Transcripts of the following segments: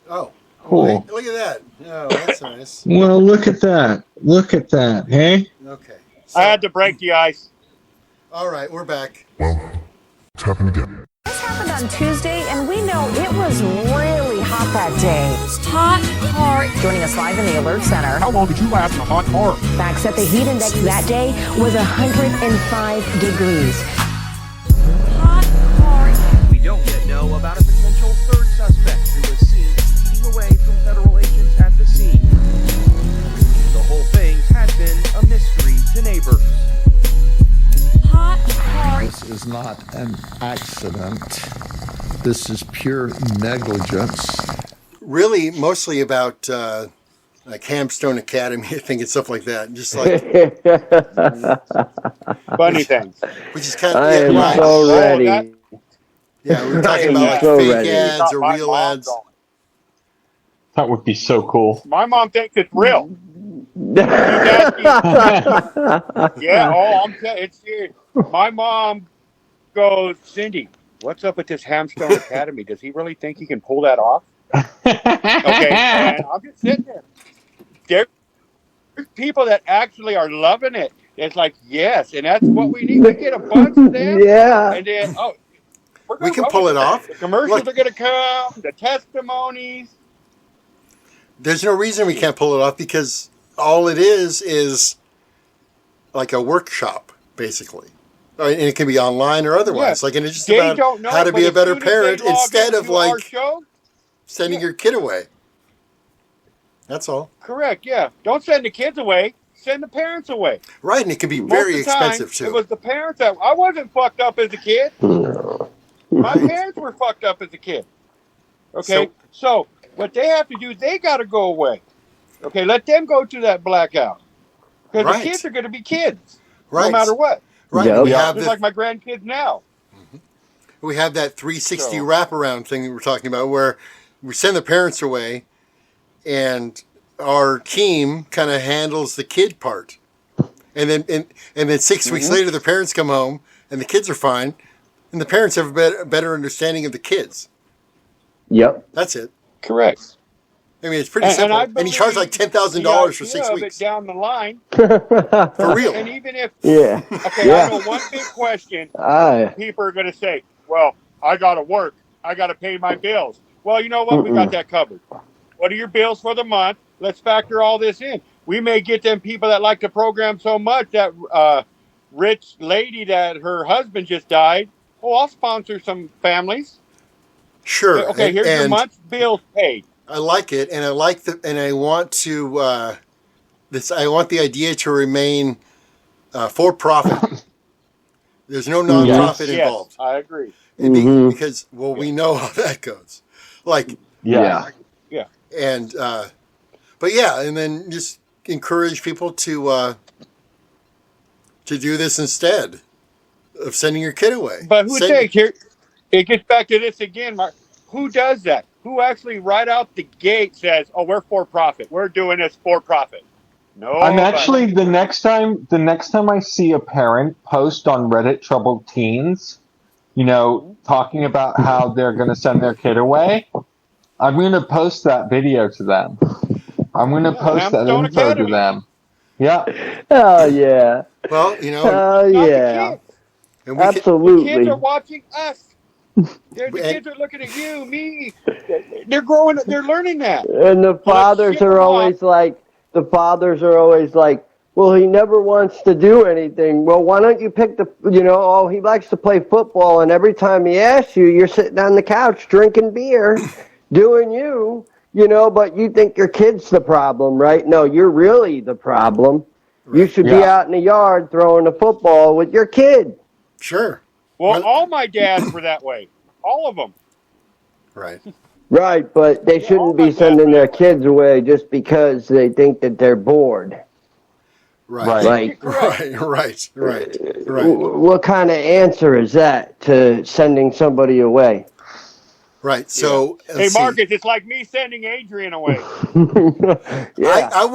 Oh, Cool. look at that. Oh, that's nice. Well, look at that. Look at that. Hey? Okay. I had to break the ice. All right, we're back. Well, it's happened again. This happened on Tuesday, and we know it was really hot that day. Hot car. Joining us live in the Alert Center. How long did you last in a hot car? Facts that the heat index that day was 105 degrees. Hot car. We don't yet know about a potential third suspect who was seen speeding away from federal agents at the scene. The whole thing had been a mystery to neighbors. Hot car. This is not an accident. This is pure negligence. Really, mostly about like Hamstone Academy, I think, and stuff like that. Just like Funny things. which is kind of I am so ready. yeah. We were talking I am about like so fake ready. ads or My real mom's ads. on it. That would be so cool. My mom thinks it's real. Yeah, I'm saying it's serious. My mom goes, Cindy, what's up with this Hamstone Academy? Does he really think he can pull that off? Okay, and I'm just sitting there. There's people that actually are loving it. It's like, yes, and that's what we need. We get a bunch of them. Yeah. And then, We can pull it off. The commercials Look. are going to come, the testimonies. There's no reason we can't pull it off because all it is like a workshop, basically. And it can be online or otherwise. Yeah. Like, and it's just They about don't know, how to but be a as better soon as they parent log instead of into our like show, sending your kid away. That's all. correct, yeah. Don't send the kids away. Send the parents away. Right, and it can be Most very of the time, expensive too. It was the parents that I wasn't fucked up as a kid. My parents were fucked up as a kid. Okay, so what they have to do, they got to go away. Okay, let them go to that blackout because Right. the kids are going to be kids, Right. no matter what. Right. Yep. We have Just like my grandkids now. we have that 360 So- wraparound thing that we're talking about where we send the parents away and our team kind of handles the kid part. And then 6 weeks later the parents come home and the kids are fine and the parents have a better understanding of the kids. Yep. That's it. Correct. I mean, it's pretty And simple. I And he charged like $10,000 for the 6 idea of weeks. it down the line, For real. and even if Yeah. okay, Yeah. I know one big question. I. People are going to say, "Well, I got to work. I got to pay my bills." Well, you know what? We got that covered. What are your bills for the month? Let's factor all this in. We may get them people that like the program so much that rich lady that her husband just died. Oh, I'll sponsor some families. Sure. Okay, here's your And month's bills paid. I like it, and I like and I want to I want the idea to remain for profit. There's no nonprofit Yes, involved. I agree. Because we know how that goes. Like Yeah. and but yeah, and then just encourage people to do this instead of sending your kid away. But who takes here? It gets back to this again, Mark. Who does that? Who actually right out the gate says, "Oh, we're for profit. We're doing this for profit"? No. I'm actually the next time I see a parent post on Reddit Troubled Teens, talking about how they're going to send their kid away, I'm going to post that video to them. I'm going to post that Hamstone info Academy. to them. Yeah. Oh yeah. Well, Oh Not yeah. the kids. and The Absolutely. kids are watching us. The kids are looking at you, me. They're growing. They're learning that. And the fathers are always like, well, he never wants to do anything. Well, why don't you pick he likes to play football, and every time he asks you, you're sitting on the couch drinking beer, doing but you think your kid's the problem, right? No, you're really the problem. You should be out in the yard throwing a football with your kid. Sure. Well, all my dads were that way. All of them. Right. Right, but they shouldn't be sending their kids away just because they think that they're bored. Right. Like, Right. what kind of answer is that to sending somebody away? Right. So Hey, Marcus, it's like me sending Adrian away. Yeah. I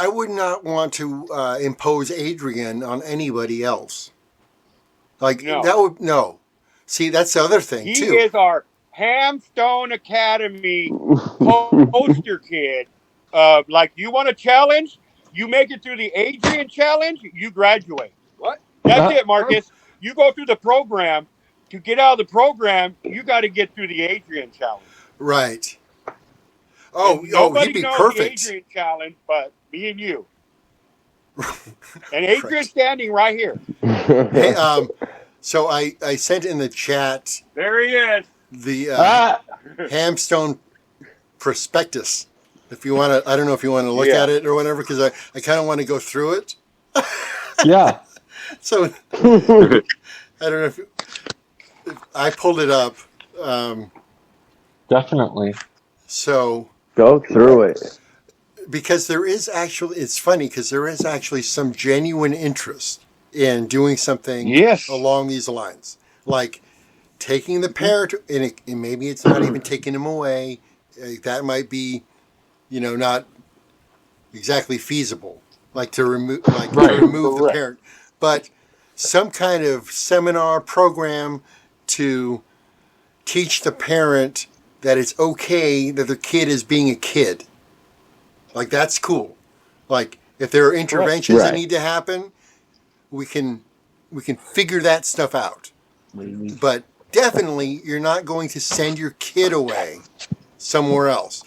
would not want to impose Adrian on anybody else. Like No. that would no. See, that's the other thing He too. is our Hamstone Academy poster kid. Like, you want a challenge? You make it through the Adrian challenge, you graduate. What? That's it, Marcus. You go through the program. To get out of the program, you got to get through the Adrian challenge. Right. And nobody he'd be knows perfect. the Adrian challenge, but me and you. And Adrian's standing right here. Hey, so I sent in the chat There he is. the Hamstone prospectus. If you want to, I don't know if you want to look at it or whatever, because I kind of want to go through it. Yeah. So I don't know if I pulled it up. Definitely. So Go through it. because there is actually, it's funny because there is actually some genuine interest in doing something along these lines, like taking the parent, and maybe it's not even taking him away. That might be, not exactly feasible, like to remove, the parent, but some kind of seminar program to teach the parent that it's okay that the kid is being a kid. Like, that's cool. Like, if there are interventions that need to happen, we can figure that stuff out. But definitely, you're not going to send your kid away somewhere else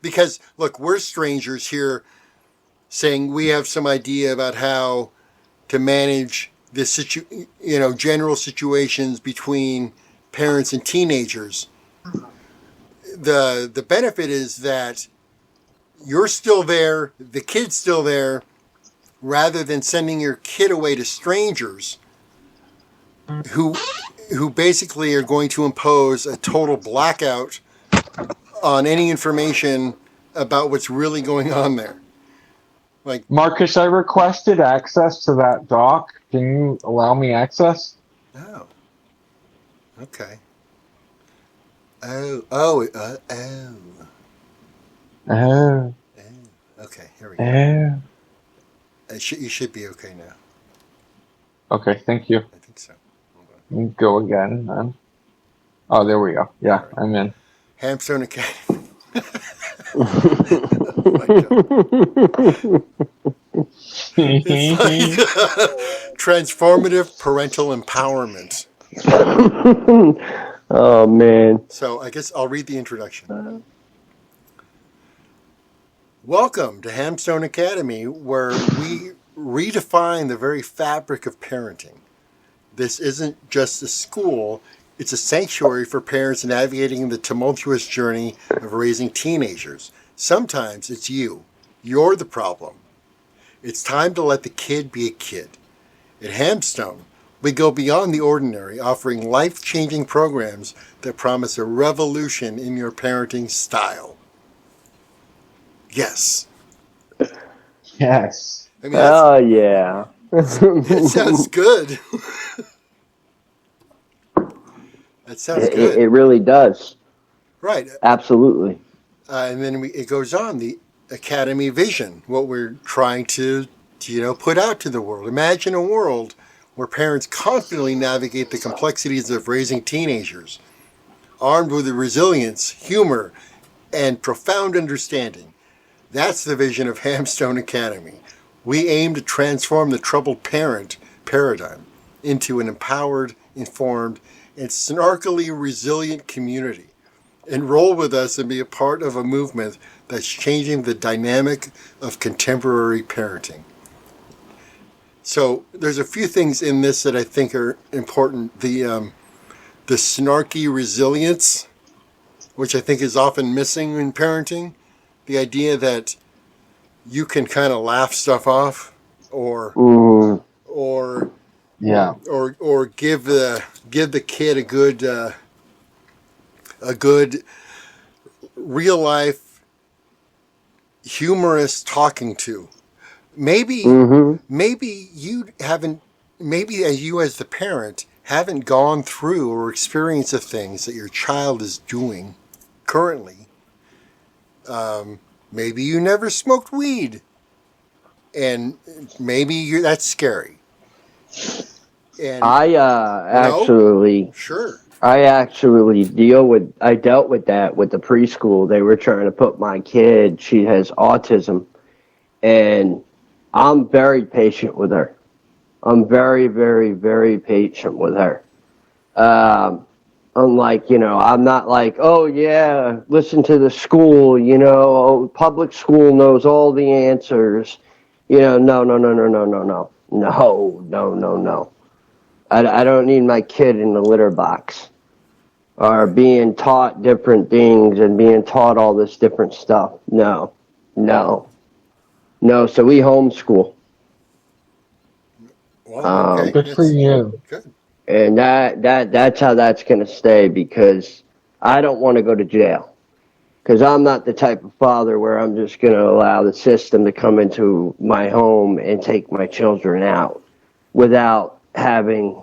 because look, we're strangers here saying we have some idea about how to manage this general situations between parents and teenagers. The benefit is that you're still there, the kid's still there, rather than sending your kid away to strangers who basically are going to impose a total blackout on any information about what's really going on there. Like, Marcus, I requested access to that doc. Can you allow me access? Oh. Okay. Oh. Okay, here we go. You should be okay now. Okay, thank you. I think so. Go again, then. Oh, there we go. Yeah, right. I'm in. Hamstone Academy. It's like transformative parental empowerment. Oh, man. So I guess I'll read the introduction. Welcome to Hamstone Academy, where we redefine the very fabric of parenting. This isn't just a school, it's a sanctuary for parents navigating the tumultuous journey of raising teenagers. Sometimes it's you. You're the problem. It's time to let the kid be a kid. At Hamstone, we go beyond the ordinary, offering life-changing programs that promise a revolution in your parenting style. Yes. Yes. I mean, oh, yeah. That sounds good. That sounds good. It really does. Right. Absolutely. And then it goes on, the Academy vision, what we're trying to put out to the world. Imagine a world where parents confidently navigate the complexities of raising teenagers, armed with the resilience, humor, and profound understanding. That's the vision of Hamstone Academy. We aim to transform the troubled parent paradigm into an empowered, informed, and snarkily resilient community. Enroll with us and be a part of a movement that's changing the dynamic of contemporary parenting. So there's a few things in this that I think are important. The snarky resilience, which I think is often missing in parenting. The idea that you can kind of laugh stuff off, or give the kid a good real life humorous talking to. Maybe you haven't. Maybe you as the parent haven't gone through or experienced the things that your child is doing currently. Maybe you never smoked weed, and that's scary. And I actually, sure. I actually I dealt with that with the preschool. They were trying to put my kid, she has autism, and I'm very patient with her. I'm very, very, very patient with her. Unlike, I'm not like, oh yeah, listen to the school, public school knows all the answers. No, no, no, no, no, no, no, no, no, no, no. I don't need my kid in the litter box or being taught different things and being taught all this different stuff. No, no, no. So we homeschool. Well, okay. Good for you. Good. And that's how that's going to stay, because I don't want to go to jail. Because I'm not the type of father where I'm just going to allow the system to come into my home and take my children out without having,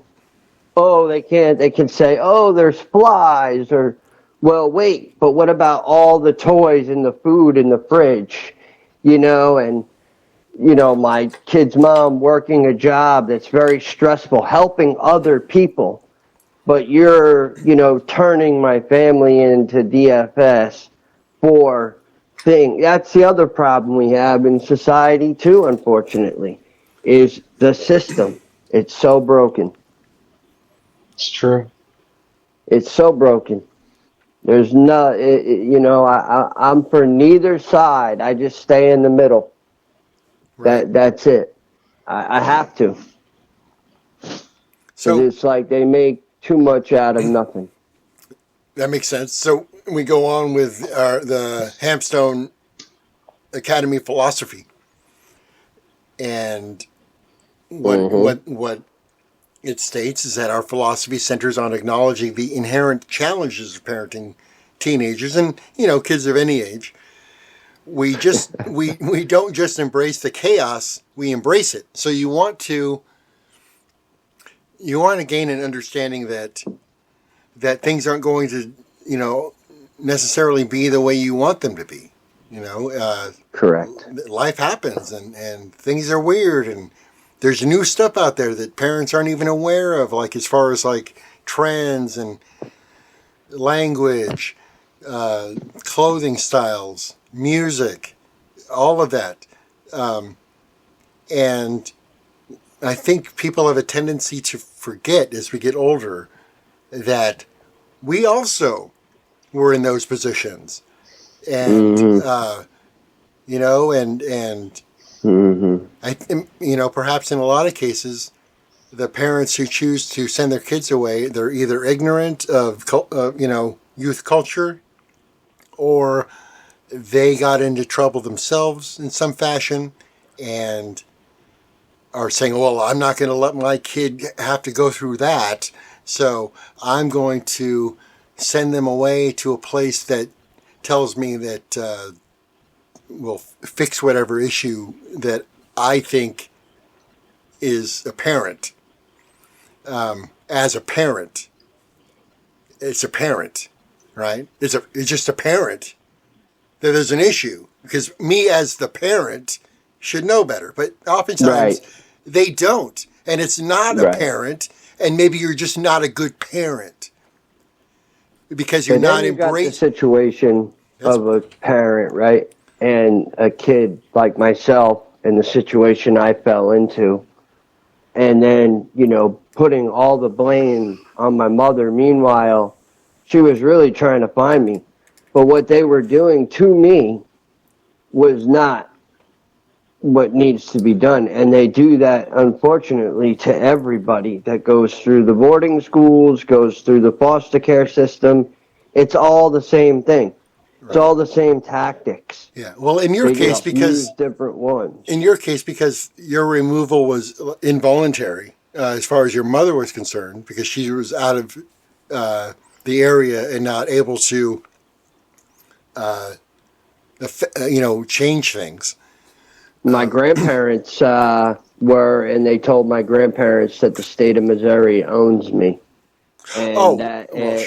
they can say, there's flies, or, well, wait, but what about all the toys and the food in the fridge, and my kid's mom working a job that's very stressful, helping other people, but you're, turning my family into DFS for thing. That's the other problem we have in society too, unfortunately, is the system. It's so broken. It's true. It's so broken. There's no, I'm for neither side. I just stay in the middle. Right. That's it. I have to. So it's like they make too much out of nothing. That makes sense. So we go on with the Hamstone Academy philosophy, and what it states is that our philosophy centers on acknowledging the inherent challenges of parenting teenagers and kids of any age. We just we don't just embrace the chaos, we embrace it. So you want to gain an understanding that things aren't going to necessarily be the way you want them to be. Correct. Life happens and things are weird, and there's new stuff out there that parents aren't even aware of, like as far as like trends and language, clothing styles, music, all of that. And I think people have a tendency to forget as we get older that we also were in those positions. And, perhaps in a lot of cases, the parents who choose to send their kids away, they're either ignorant of, youth culture, or they got into trouble themselves in some fashion and are saying, well, I'm not going to let my kid have to go through that, so I'm going to send them away to a place that tells me that will fix whatever issue that I think is apparent. As a parent, it's apparent, right? It's just apparent that there's an issue, because me as the parent should know better, but oftentimes they don't, and it's not apparent, and maybe you're just not a good parent because you're not embracing. Got the situation of a parent, right, and a kid like myself in the situation I fell into, and then putting all the blame on my mother. Meanwhile, she was really trying to find me. But what they were doing to me was not what needs to be done. And they do that, unfortunately, to everybody that goes through the boarding schools, goes through the foster care system. It's all the same thing. Right. It's all the same tactics. Yeah. Well, in your case, because different ones. In your case, because your removal was involuntary, as far as your mother was concerned, because she was out of the area and not able to change things. My grandparents were, and they told my grandparents that the state of Missouri owns me. And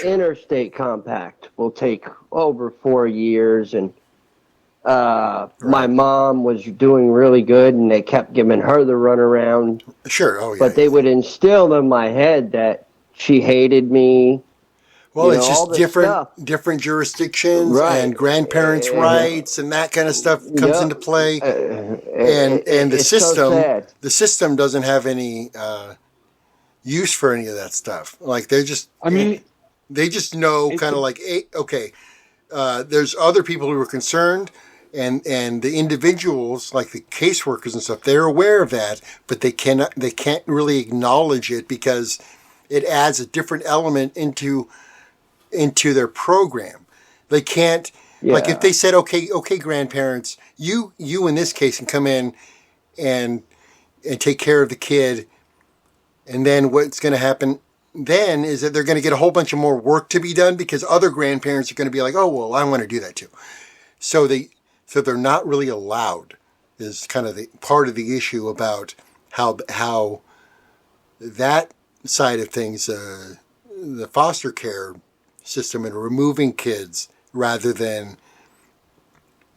interstate compact will take over 4 years. And my mom was doing really good, and they kept giving her the runaround. Sure. Oh, yeah. But they would instill in my head that she hated me, Well, you it's know, all just this different stuff. different jurisdictions Right. and grandparents' rights and that kind of stuff comes Yep. into play. And the It's so sad. system doesn't have any use for any of that stuff. Like they just know kind of like, okay, there's other people who are concerned, and the individuals like the caseworkers and stuff, they're aware of that, but they can't really acknowledge it because it adds a different element into their program. They can't, like if they said, okay, grandparents, you in this case can come in and take care of the kid, and then what's going to happen then is that they're going to get a whole bunch of more work to be done because other grandparents are going to be like, oh, well, I want to do that too. So they're not really allowed is kind of the part of the issue about how that side of things, the foster care system and removing kids rather than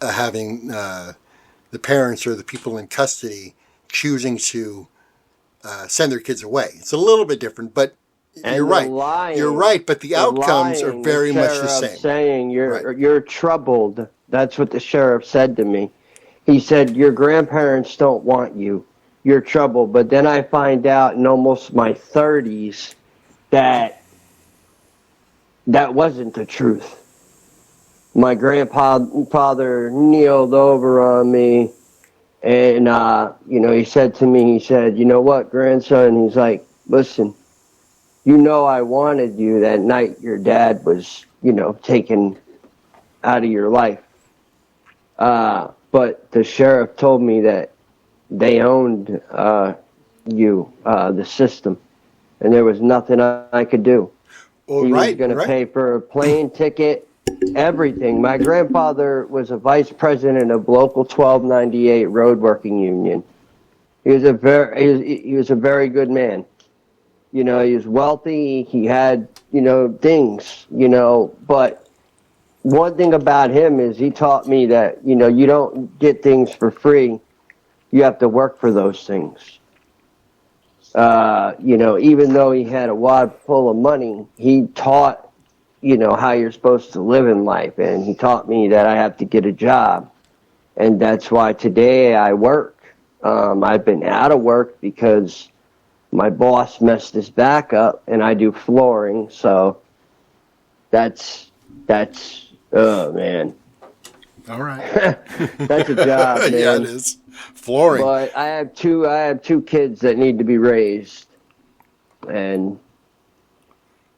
having the parents or the people in custody choosing to send their kids away. It's a little bit different, but you're right. You're right, but the outcomes are very much the same. Saying you're troubled. That's what the sheriff said to me. He said your grandparents don't want you. You're troubled. But then I find out in almost my 30s that wasn't the truth. My grandfather kneeled over on me, and he said to me, he said, "You know what, grandson?" He's like, "Listen, you know I wanted you that night your dad was, taken out of your life. But the sheriff told me that they owned you, the system, and there was nothing I could do. Well, he was going to pay for a plane ticket, everything. My grandfather was a vice president of Local 1298 Road Working Union. He was a very good man. He was wealthy. He had, things, but one thing about him is he taught me that, you don't get things for free. You have to work for those things. Even though he had a wad full of money, he taught, how you're supposed to live in life. And he taught me that I have to get a job. And that's why today I work. I've been out of work because my boss messed his back up, and I do flooring. So that's oh man. All right. That's a job, man. Yeah, it is. Flooring. But I have two kids that need to be raised, and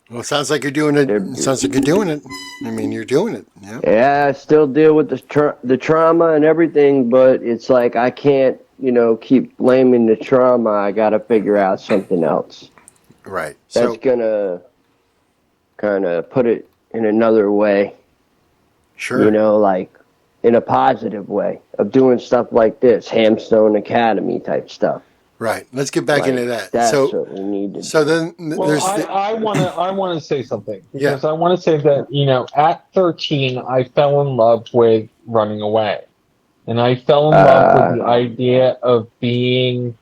well, it sounds like you're doing it. It sounds like you're doing it. I mean, you're doing it. Yeah. Yeah, I still deal with the trauma and everything, but it's like I can't, keep blaming the trauma. I got to figure out something else. Right. That's gonna kind of put it in another way. Sure. Like in a positive way of doing stuff like this, Hamstone Academy type stuff. Right. Let's get back into that. That's what we need to do. So then there's I want to say something because I want to say that at 13 I fell in love with running away, and I fell in love with the idea of being,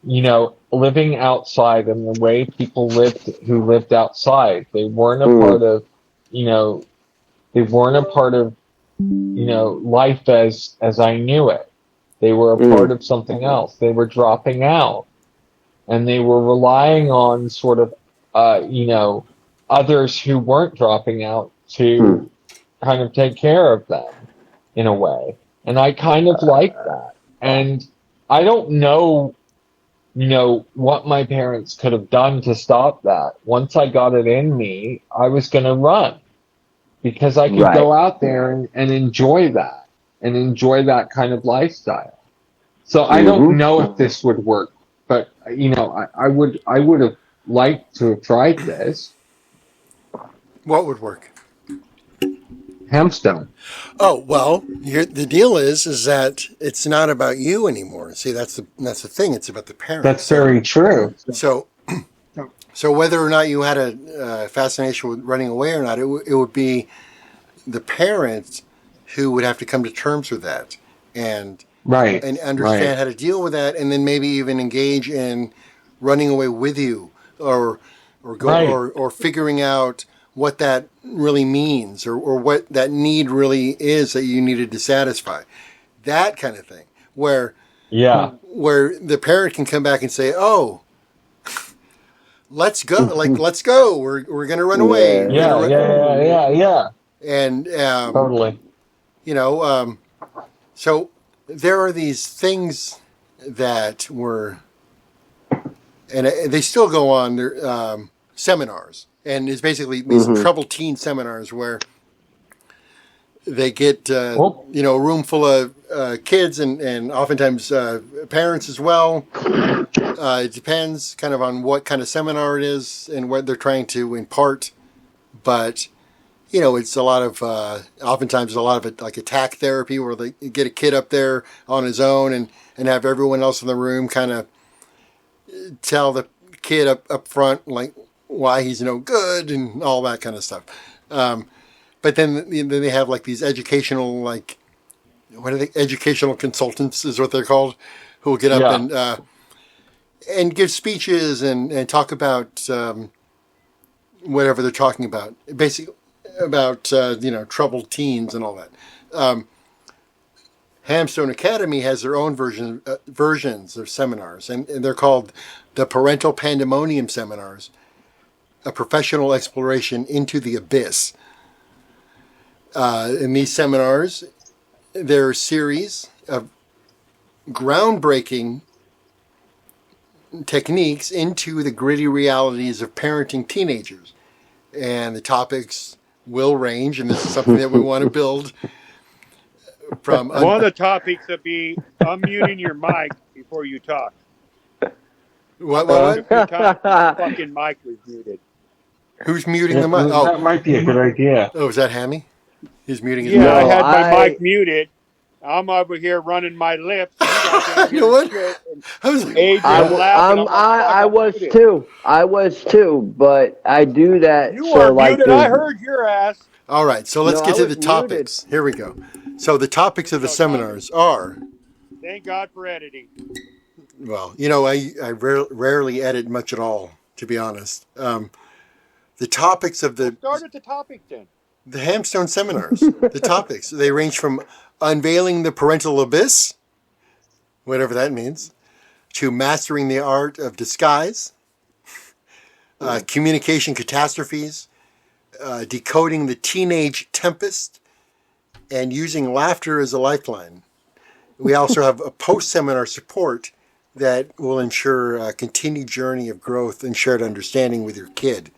living outside and the way people who lived outside. They weren't a part of, they weren't a part of, life as I knew it. They were a part of something else. They were dropping out, and they were relying on sort of, others who weren't dropping out to kind of take care of them in a way. And I kind of like that. And I don't know, what my parents could have done to stop that. Once I got it in me, I was going to run because I could go out there and enjoy that. And enjoy that kind of lifestyle. So I don't know if this would work, but I would have liked to have tried this. What would work? Hamstone. Oh well, the deal is that it's not about you anymore. See, that's the thing. It's about the parents. That's very true. So whether or not you had a fascination with running away or not, it would be the parents who would have to come to terms with that and understand how to deal with that, and then maybe even engage in running away with you or figuring out what that really means or what that need really is that you needed to satisfy. That kind of thing. Where the parent can come back and say, "Oh, let's go! Let's go! We're going to run away." Yeah. And Totally. So there are these things that were, and they still go on. They're seminars, and it's basically these troubled teen seminars where they get a room full of kids and oftentimes parents as well. It depends kind of on what kind of seminar it is and what they're trying to impart. But, it's a lot of, oftentimes a lot of it like attack therapy where they get a kid up there on his own and have everyone else in the room kind of tell the kid up front like why he's no good and all that kind of stuff. But then they have like these educational, like, what are they? Educational consultants is what they're called, who will get up and give speeches and talk about whatever they're talking about, basically about troubled teens and all that. Hamstone Academy has their own versions of seminars, and they're called the Parental Pandemonium Seminars, a professional exploration into the abyss. In these seminars, there are a series of groundbreaking techniques into the gritty realities of parenting teenagers. And the topics will range, and this is something that we want to build from... One of the topics would be unmuting your mic before you talk. What? Your fucking mic was muted. Who's muting the mic? That might be a good idea. Oh, is that Hammy? He's muting his mic. mic. I had my mic muted. I'm over here running my lips. You know what? I was too, but I do that. You are muted. I heard your ass. All right, so let's get to the topics. Here we go. So the topics of the seminars are... Thank God for editing. Well, I rarely edit much at all, to be honest. The topics of the... Start at the topic then. The Hamstone seminars, the topics, they range from unveiling the parental abyss, whatever that means, to mastering the art of disguise, communication catastrophes, decoding the teenage tempest, and using laughter as a lifeline. We also have a post-seminar support that will ensure a continued journey of growth and shared understanding with your kid.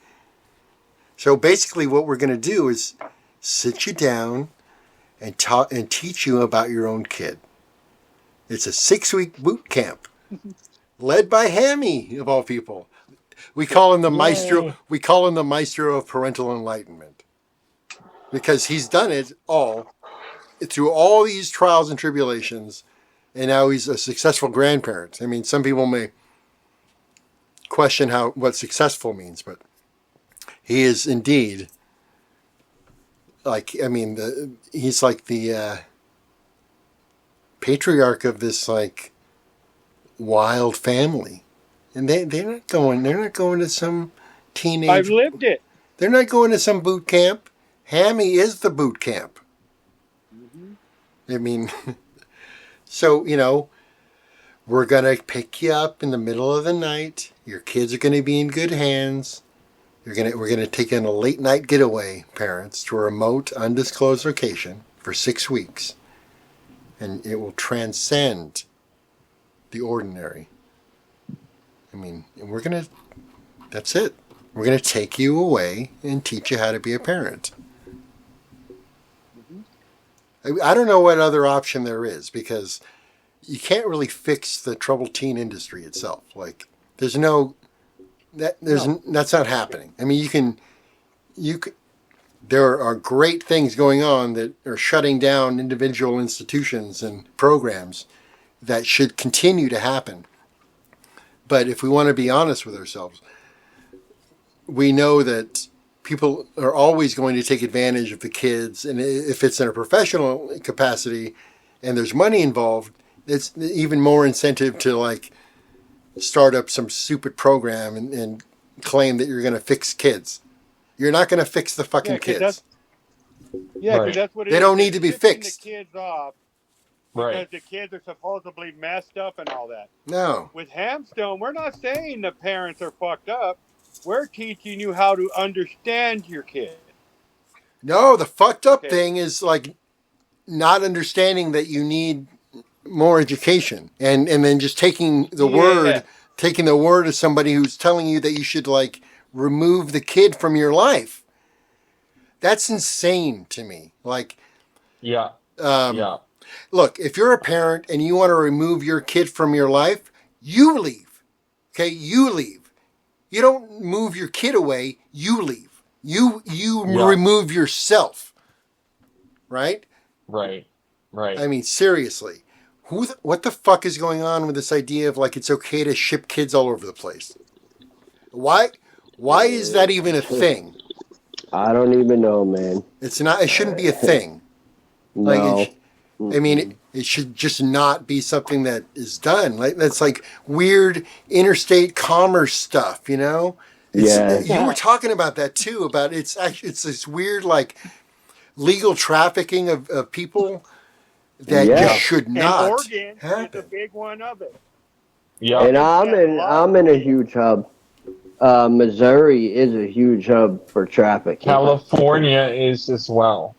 So basically what we're going to do is sit you down and teach you about your own kid. It's a 6-week boot camp led by Hammy, of all people. We call him the maestro. We call him the maestro of parental enlightenment because he's done it all through all these trials and tribulations, and now he's a successful grandparent. I mean, some people may question what successful means, but he is indeed he's like the patriarch of this like wild family, and they're not going to some teenage. I've lived it. They're not going to some boot camp. Hammy is the boot camp. I mean, so we're gonna pick you up in the middle of the night. Your kids are gonna be in good hands. We're gonna take in a late night getaway, parents, to a remote, undisclosed location for 6 weeks, and it will transcend the ordinary. I mean, that's it. We're gonna take you away and teach you how to be a parent. I don't know what other option there is because you can't really fix the troubled teen industry itself. Like, that's not happening. I mean, there are great things going on that are shutting down individual institutions and programs that should continue to happen. But if we want to be honest with ourselves, we know that people are always going to take advantage of the kids, and if it's in a professional capacity and there's money involved, it's even more incentive to like start up some stupid program and claim that you're going to fix kids. You're not going to fix the fucking kids. Because that's what it They is. don't need to be Pissing fixed. the kids off because Right. the kids are supposedly messed up and all that. No. With Hamstone, we're not saying the parents are fucked up. We're teaching you how to understand your kid. No, the fucked up thing is like not understanding that you need more education and then just taking the word of somebody who's telling you that you should like remove the kid from your life. That's insane to me. Like, Yeah. Look, if you're a parent and you want to remove your kid from your life, you leave. Okay, you leave. You don't move your kid away. You leave. You remove yourself. Right? Right. I mean, seriously. What the fuck is going on with this idea of like it's okay to ship kids all over the place? Why is that even a thing? I don't even know, man. It's not. It shouldn't be a thing. No. It should just not be something that is done. Like that's like weird interstate commerce stuff, you know? You were talking about that too. About it's this weird like legal trafficking of people that just should not and Oregon happen. is a big one of it. Yeah. And I'm in a huge hub. Missouri is a huge hub for trafficking. California is as well.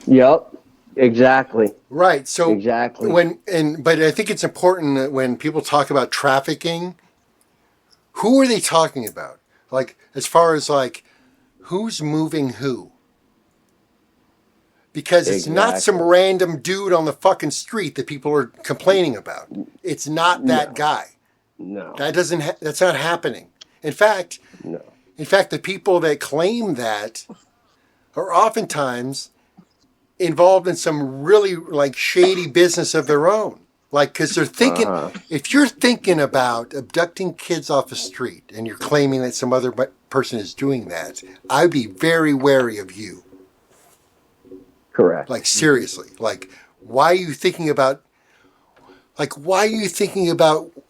Yep. Exactly. Right. So exactly. But I think it's important that when people talk about trafficking, who are they talking about? Like as far as like who's moving who? Because it's not some random dude on the fucking street that people are complaining about. It's not that guy. No. That's not happening. In fact, the people that claim that are oftentimes involved in some really like shady business of their own. Like, because they're thinking, if you're thinking about abducting kids off the street and you're claiming that some other person is doing that, I'd be very wary of you. Correct. Like, seriously. Like, why are you thinking about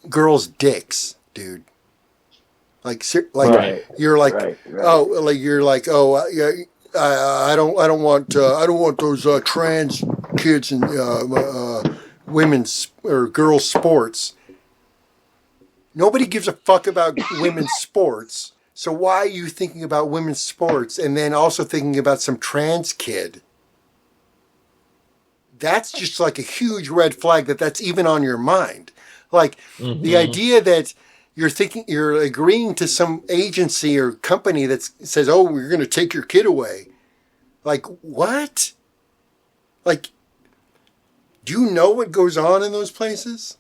girls' dicks, dude? Like, you're like, I don't want those trans kids and women's or girls' sports. Nobody gives a fuck about women's sports. So why are you thinking about women's sports and then also thinking about some trans kid? That's just like a huge red flag that's even on your mind. Like the idea that you're agreeing to some agency or company that says, "Oh, we're going to take your kid away." Like what? Like, do you know what goes on in those places?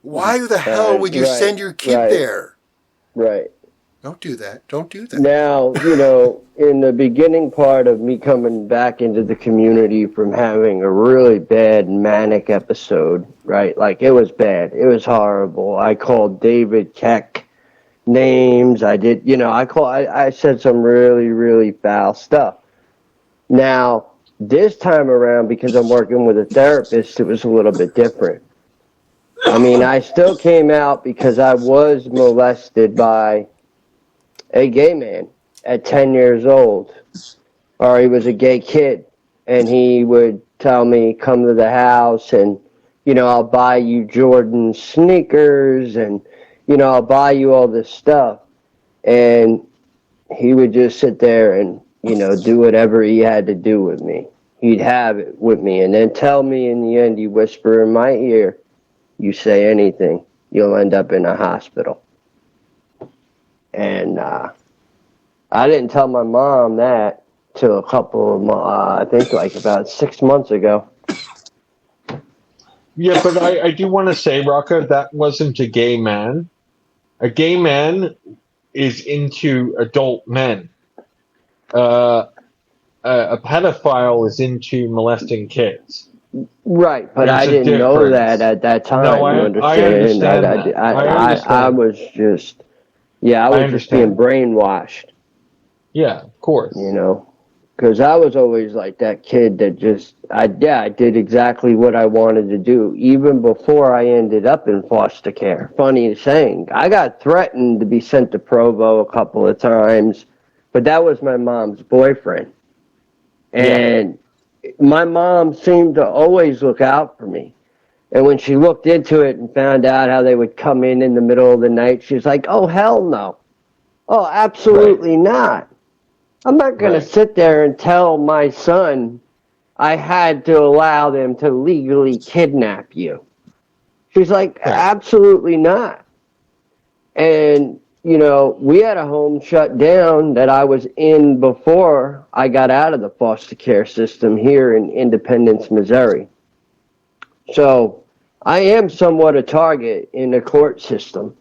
Why the hell would you send your kid there? Right. Don't do that. Don't do that. Now, in the beginning part of me coming back into the community from having a really bad manic episode, right? Like, it was bad. It was horrible. I called David Keck names. I did, I said some really, really foul stuff. Now, this time around, because I'm working with a therapist, it was a little bit different. I mean, I still came out because I was molested by a gay man at 10 years old, or he was a gay kid, and he would tell me, come to the house and, I'll buy you Jordan sneakers and, I'll buy you all this stuff. And he would just sit there and, do whatever he had to do with me. He'd have it with me and then tell me in the end, you whisper in my ear, you say anything, you'll end up in a hospital. And I didn't tell my mom that till a couple of I think like about 6 months ago. Yeah, but I do want to say, Rocko, that wasn't a gay man. A gay man is into adult men. A pedophile is into molesting kids. Right, but There's I didn't know that at that time. No, I understand that. I was just, I was just being brainwashed. Yeah, of course. Because I was always like that kid that just, I did exactly what I wanted to do, even before I ended up in foster care. Funny saying, I got threatened to be sent to Provo a couple of times. but that was my mom's boyfriend. And my mom seemed to always look out for me. And when she looked into it and found out how they would come in the middle of the night, she was like, oh, hell no. Oh, absolutely not. I'm not going to sit there and tell my son I had to allow them to legally kidnap you. She's like, absolutely not. And, you know, we had a home shut down that I was in before I got out of the foster care system here in Independence, Missouri. So I am somewhat a target in the court system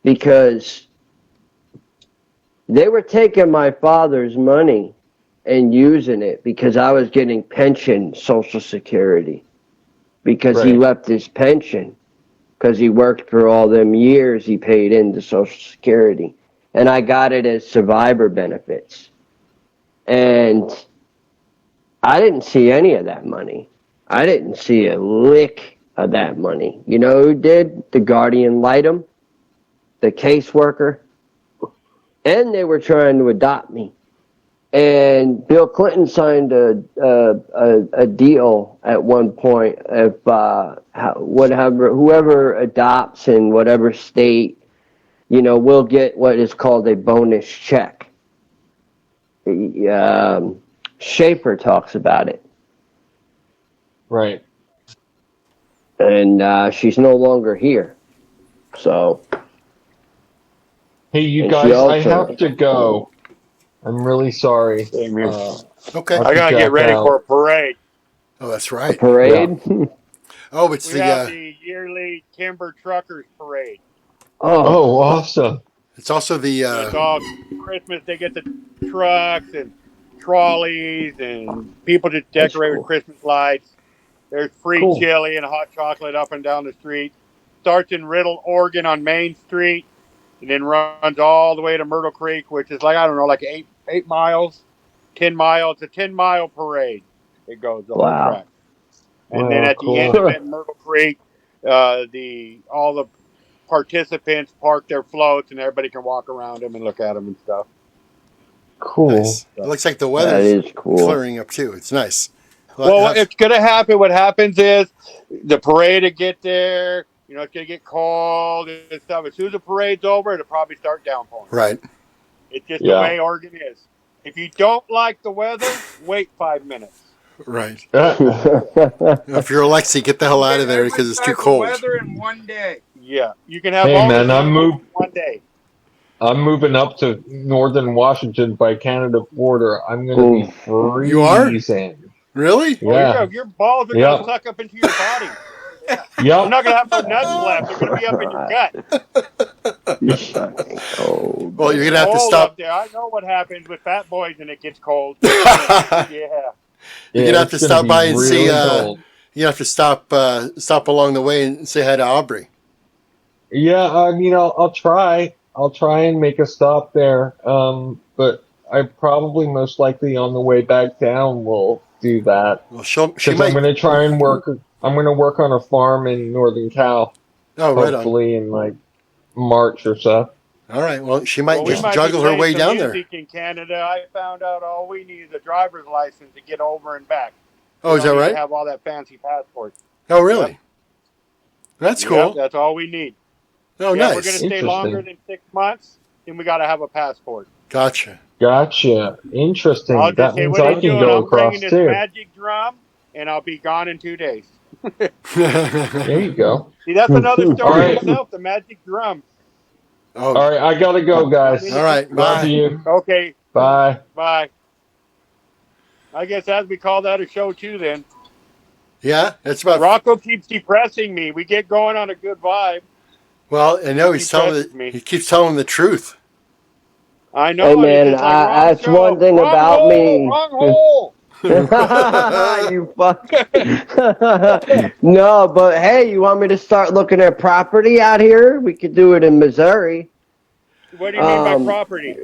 because they were taking my father's money and using it because I was getting pension Social Security because he left his pension because he worked for all them years he paid into Social Security. And I got it as survivor benefits. And I didn't see any of that money. I didn't see a lick of that money. You know who did? The guardian litem, the caseworker, and they were trying to adopt me. And Bill Clinton signed a deal at one point if whoever adopts in whatever state, you know, will get what is called a bonus check. Schaefer talks about it. Right. And she's no longer here. So. Hey, you guys, I have to go. I'm really sorry. Okay. I gotta get ready for a parade. Oh, that's right. Parade? Yeah. Oh, it's we have the yearly Timber Truckers Parade. Oh, awesome. It's also the... it's all Christmas. They get the trucks and trolleys and people to decorate with Christmas lights. There's free chili and hot chocolate up and down the street. Starts in Riddle, Oregon on Main Street and then runs all the way to Myrtle Creek, which is like, I don't know, like 8 miles, 10 miles. It's a 10-mile parade. It goes the whole track. And then at the end of it, in Myrtle Creek, all the participants park their floats and everybody can walk around them and look at them and stuff. Cool. Nice. It looks like the weather is clearing up too. It's nice. Well, it's going to happen. What happens is the parade will get there. You know, it's going to get cold and stuff. As soon as the parade's over, it'll probably start downpouring. Right. It's just the way Oregon is. If you don't like the weather, wait 5 minutes. Right. If you're Alexei, get the hell out of there because it's too cold. Weather in one day. Yeah, you can have. Hey man, I'm moving. One day. I'm moving up to northern Washington by Canada border. I'm going to be freezing. You are? Really? Yeah. Your balls are going to suck up into your body. Yeah. Yep. You're not going to have no nuts left. They're going to be up in your gut. Well, you're going to have to stop. Up there. I know what happens with fat boys when it gets cold. Yeah. You're going to have to stop by and see. You have to stop along the way and say hi to Aubrey. Yeah, I mean, I'll try. I'll try and make a stop there. But I probably most likely on the way back down will do that. Well, she might. I'm going to try and work. I'm going to work on a farm in Northern Cal. Oh, right on. Hopefully in like March or so. All right. Well, she might just juggle her way down there. In Canada, I found out all we need is a driver's license to get over and back. Oh, is that right? Have all that fancy passport. Oh, really? Yep. That's cool. Yep, that's all we need. Oh, nice. We're going to stay longer than 6 months, then we got to have a passport. Gotcha. Interesting. I'll That means I can go across too. I'm bringing this magic drum, and I'll be gone in 2 days. There you go. See, that's another story itself, the magic drum. Oh. All right, I got to go, guys. All right, love you. Okay. Bye. Bye. I guess as we call that a show too then. Yeah, it's about... Rocko keeps depressing me. We get going on a good vibe. Well, I know he keeps telling the truth. I know. Hey, man, that's one thing about me. Wrong hole. You fuck. No, but hey, you want me to start looking at property out here? We could do it in Missouri. What do you mean by property?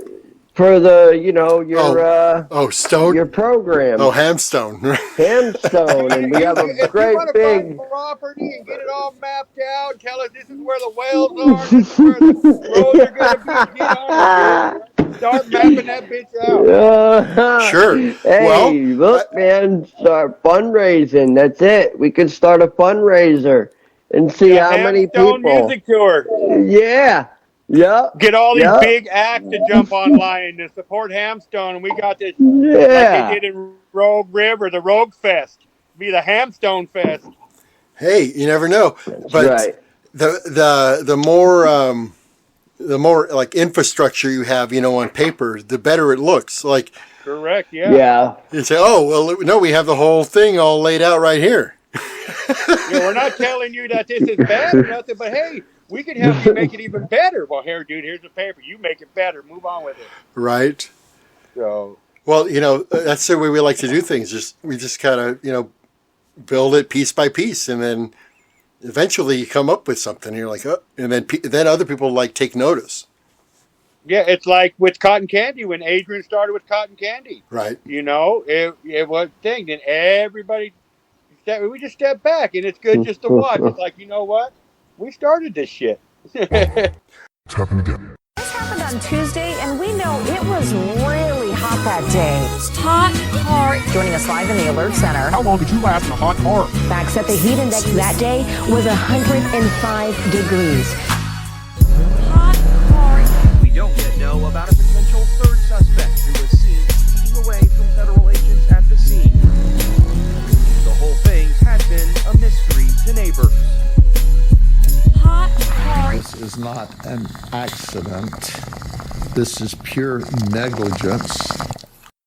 For the, Stone? Your program. Oh, Hamstone. Hamstone, and we have a great big property and get it all mapped out. Tell us this is where the whales are. This is where the roads are going to be. Get on Start mapping that bitch out. Sure. Hey, Well, look, man, start fundraising. That's it. We could start a fundraiser and see The how many Hamstone people. music tour. Yeah. Yep. Get all these Yep. big acts to jump online to support Hamstone, and we got this like Yeah. they did in Rogue River, the Rogue Fest. Be the Hamstone Fest. hey, you never know. That's But right. the more like infrastructure you have, on paper, the better it looks. Like Correct, yeah. Yeah. you say, oh well, no, we have the whole thing all laid out right here. We're not telling you that this is bad or nothing, but hey, we can help you make it even better. Well, here, dude, here's the paper. You make it better. Move on with it. Right. So, Well, that's the way we like to do things. We just kind of, build it piece by piece, and then eventually you come up with something. And you're like, oh, and then other people take notice. yeah, it's like with cotton candy when Adrian started with cotton candy. Right. It was a thing. Then everybody, we just step back, and it's good just to watch. It's like, you know what? We started this shit. Tapping again. This happened on Tuesday, and we know it was really hot that day. Hot car. Joining us live in the Alert Center. How long did you last in a hot car? Facts that the heat index that day was 105 degrees. Hot car. We don't yet know about a potential third suspect who was seen speeding away from federal agents at the scene. The whole thing had been a mystery to neighbors. Hot car. This is not an accident. This is pure negligence.